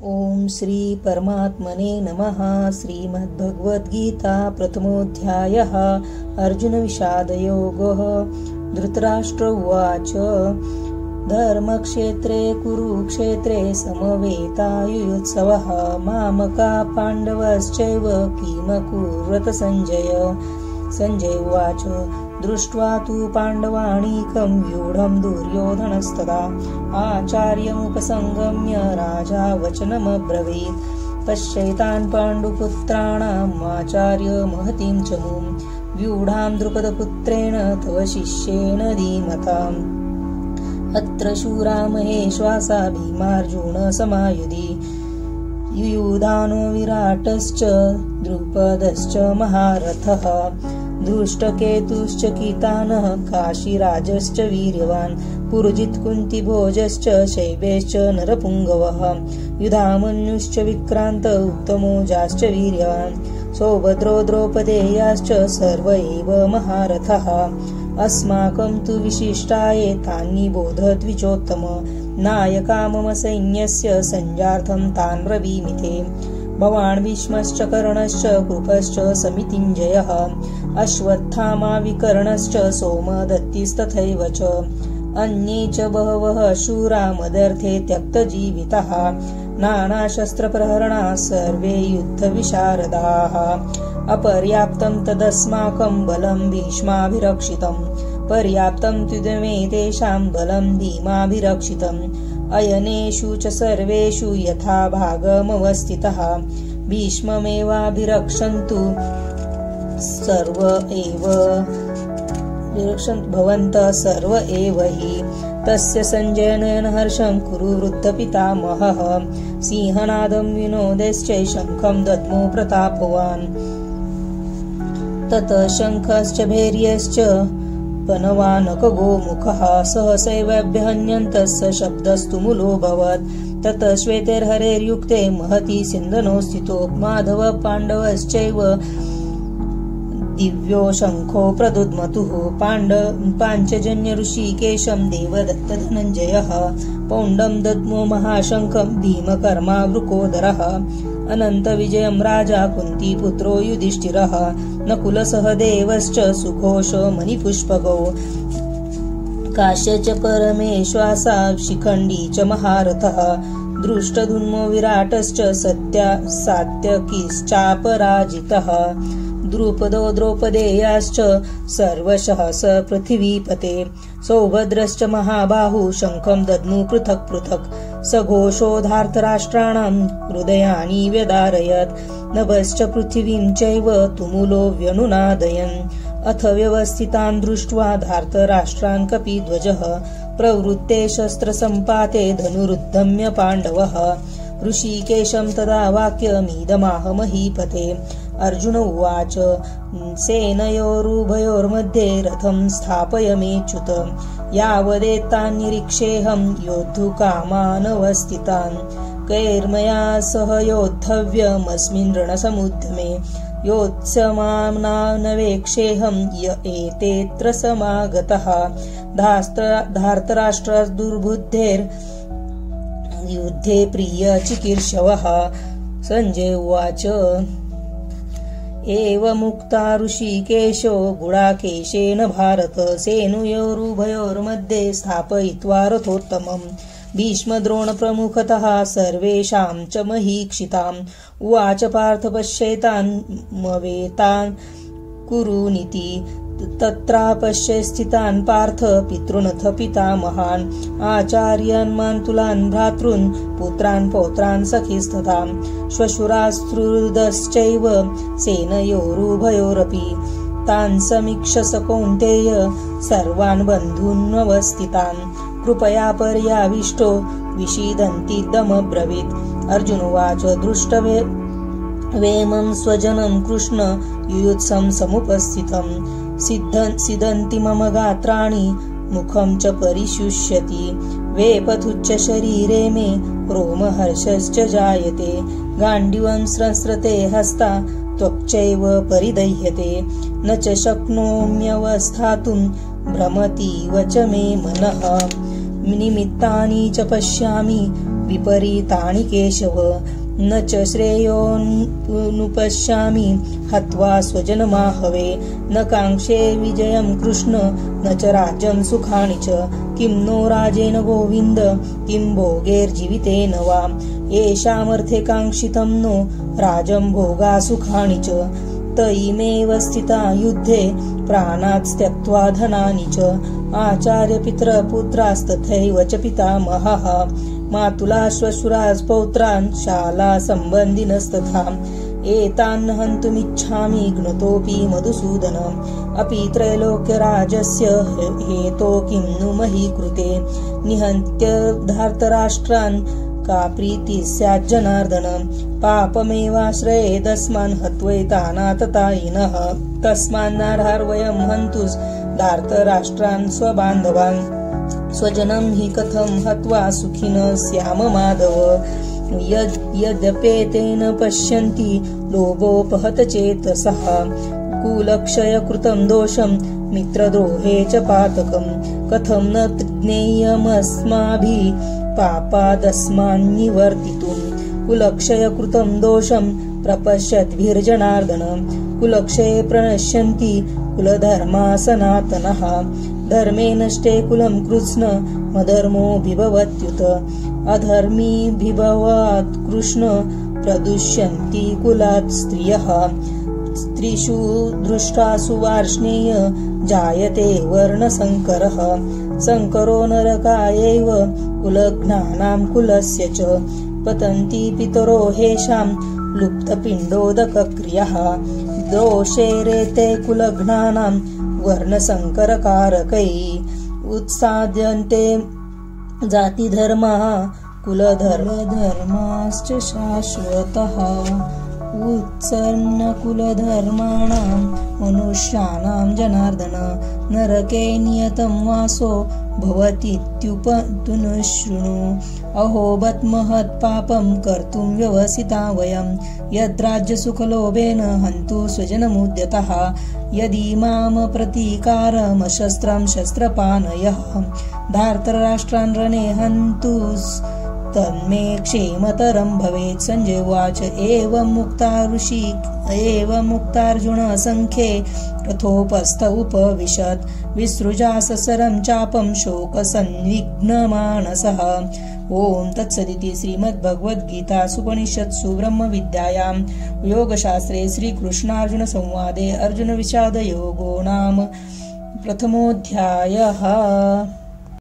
ओम श्री परमात्मने नमः। श्रीमद्भगवद्गीता प्रथमोऽध्यायः। अर्जुन विषादयोगः। धृतराष्ट्र उवाच धर्मक्षेत्रे कुरुक्षेत्रे समवेतायुयुत्सवः मामका पाण्डवश्चैव किमकुर्वत संजय उवाच दृष्ट्वा तु पाण्डवानीकं व्यूढं दुर्योधनस्तदा आचार्यमुपसंगम्य राजा वचनमब्रवीत् पश्यैतान् पाण्डुपुत्राणाम् आचार्य महतीं च मुं व्यूढां द्रुपदपुत्रेण तव शिष्येण धीमताम् अत्र शूरा महेश्वासा भीमार्जुन समायुधि युयुधानो विराटश्च द्रुपदश्च महारथः धृष्टकेतुश्च कीतानः काशीराजश्च वीर्यवान् पुरुजित् कुन्तिभोजश्च शैबेश्च नरपुङ्गवः युधामन्युश्च विक्रान्त उत्तमोजाश्च वीर्यवान् सौभद्रो द्रौपदेयाश्च सर्व एव महारथः अस्माकं तु विशिष्टाये तान्निबोधद्विजोत्तम नायका मम सैन्यस्य संजार्थं तान् ब्रवीमि भवान् भीष्मश्च कर्णश्च कृपश्च समितिञ्जयः अश्वत्थामा विकर्णश्च सोमदत्तिस्तथैव च अन्ये च बहवः शूरा मदर्थे त्यक्तजीविताः नानाशस्त्रप्रहरणाः सर्वे युद्धविशारदाः अपर्याप्तं तदस्माकं बलं भीष्माभिरक्षितं पर्याप्तं त्विदमे तेषां बलं भीमाभिरक्षितम् अयनेषु च सर्वेषु यथा भागमवस्थितः भीष्ममेवाभिरक्षन्तु सर्व एव भवन्तः सर्व एव हि तस्य संजयनेन हर्षं कुरु वृद्धपितामहः सिंहनादं विनोदश्च शङ्खं दद्मो प्रतापवान् ततः शङ्खश्च भैर्यश्च पनवानकगोमुखः सहसैवाभ्यहन्यन्तस्य शब्दस्तु मूलोऽभवत् ततः श्वेतैर्हरैर्युक्ते महती सिन्धनो स्थितो माधव पाण्डवश्चैव दिव्यो शङ्खो प्रदुद्मतुः पाञ्चजन्य ऋषिकेशं देवदत्तधनञ्जयः पौण्डं दद्मो महाशङ्खं भीमकर्मा वृकोदरः अनन्तविजयं राजा कुन्तीपुत्रो युधिष्ठिरः नकुलसहदेवश्च सुघोषो मणिपुष्पगौ काश्य च परमेश्वासा शिखण्डी च महारथः दृष्टधुन्मो विराटश्च सात्यकिश्चापराजितः द्रुपदो द्रौपदेयाश्च सर्वशः स पृथिवीपते सौभद्रश्च महाबाहु शङ्खं दद्मु पृथक् पृथक् सघोषो धार्तराष्ट्राणां हृदयानि व्यदारयत् नभश्च पृथिवीं चैव तुमुलो व्यनुनादयन् अथ व्यवस्थितान् दृष्ट्वा धार्तराष्ट्रान् कपिध्वजः प्रवृत्ते शस्त्रसम्पाते धनुरुद्धम्य पाण्डवः ऋषिकेशं तदा वाक्यमिदमाह महीपते अर्जुन उवाच सेनयोरुभयोर्मध्ये रथं स्थापयमेच्युत यावदेतान् निरीक्षेऽहं योद्धुकामानवस्थितान् कैर्मया सह योद्धव्यमस्मिन् रणसमुद्यमे योत्समानवेक्षेऽहं य एतेऽत्र समागतः धार्तराष्ट्रदुर्बुद्धेर्युद्धे प्रियचिकीर्षवः संजय उवाच एवमुक्ता ऋषिकेशो गुडाकेशेन भारत सेनयोरुभयोर्मध्ये स्थापयित्वा रथोत्तमम् भीष्मद्रोणप्रमुखतः सर्वेषां च महीक्षिताम् उवाच पार्थ पश्येतान् मवेतान् कुरुनिति तत्रापश्य स्थितान् पार्थ पितॄनथ पितामहान् आचार्यान् मान्तुलान् भ्रातॄन् पुत्रान् पौत्रान् सखीस्तथा श्वशुरास्त्रुदश्चैव सेनयोरुभयोरपि तान् समीक्ष स कौन्तेय सर्वान् बन्धून्वस्थितान् कृपया पर्याविष्टो विषीदन्तीदमब्रवीत् अर्जुन उवाच दृष्टवेमं स्वजनं कृष्ण युयुत्सं समुपस्थितं सिदन्ति मम गात्राणि मुखं च परिशुष्यति वेपथुच्च शरीरे मे रोमहर्षश्च जायते गाण्डीवं संस्रते हस्ता त्वक्चैव परिदह्यते न च शक्नोम्यवस्थातुं भ्रमतीव च मे मनः निमित्तानि च पश्यामि विपरीतानि केशव न च श्रेयोनुपश्यामि हत्वा स्वजनमाहवे न काङ्क्षे विजयं कृष्ण न च राज्यं सुखानि च किं नो राजेन गोविन्द किं भोगैर्जीवितेन वा येषामर्थे काङ्क्षितं नो राजं भोगा सुखानि च तैमेव स्थिता युद्धे प्राणात् त्यक्त्वा धनानि च आचार्यपितरपुत्रास्तथैव च पितामहः मातुला श्वशुरास् पौत्रान् शाला सम्बन्धिनस्तथा एतान् हन्तुमिच्छामि ज्ञतोऽपि मधुसूदन अपि त्रैलोक्यराजस्य हेतो किं नु मही कृते निहन्त्य धार्तराष्ट्रान् का प्रीतिः स्यात् जनार्दन पापमेवाश्रयेदस्मान् हत्वैतानाततायिनः तस्मान्नार्हार्वयं हन्तुस् धार्तराष्ट्रान् स्वबान्धवान् स्वजनं हि कथं हत्वा सुखिनः स्याम माधव यद्यपेतेन पश्यन्ति लोभोपहत चेतसः कुलक्षयकृतं दोषं मित्रद्रोहे च पातकं कथं न ज्ञेयमस्माभिः पापादस्मान्निवर्तितुं कुलक्षयकृतं दोषं प्रपश्यद्भिर्जनार्दन कुलक्षये प्रणश्यन्ति कुलधर्मा सनातनः धर्मे नष्टे कुलं कृत्स्न मधर्मो विभवत्युत अधर्मी विभवात् कृष्ण प्रदुष्यन्ति कुलात् स्त्रियः स्त्रीषु दृष्टासु वार्ष्णेय जायते वर्णसंकरः संकरो नरकायैव कुलघ्नानां कुलस्य च पतन्ति पितरो हेषां लुप्तपिण्डोदकक्रियः दोषेरेते कुलघ्नानां वर्णसंकरकारकै उत्साद्यन्ते जातिधर्मः कुलधर्मधर्माश्च शाश्वतः उत्सन्नकुलधर्माणां मनुष्याणां जनार्दन नरके नियतं वासो भवतीत्युपतुनुशृणु अहो बत महत्पापं कर्तुं व्यवसिता वयं यद्राज्यसुखलोभेन हन्तु स्वजनमुद्यतः यदि माम प्रतीकारमशस्त्रं शस्त्रपानयः धार्तराष्ट्रान् रणे हन्तु तन्मे क्षेमतरं भवेत् संजय उवाच एवं मुक्तार्जुन संख्ये रथोपस्थ उपविशत् विसृजा ससरं चापं शोकसंविघ्नमानसः ओम तत्सदिति श्रीमद्भगवद्गीतासूपनिषत्सु ब्रह्मविद्यायां योगशास्त्रे श्रीकृष्णार्जुन संवादे अर्जुन विषादयोगो नाम प्रथमोऽध्यायः।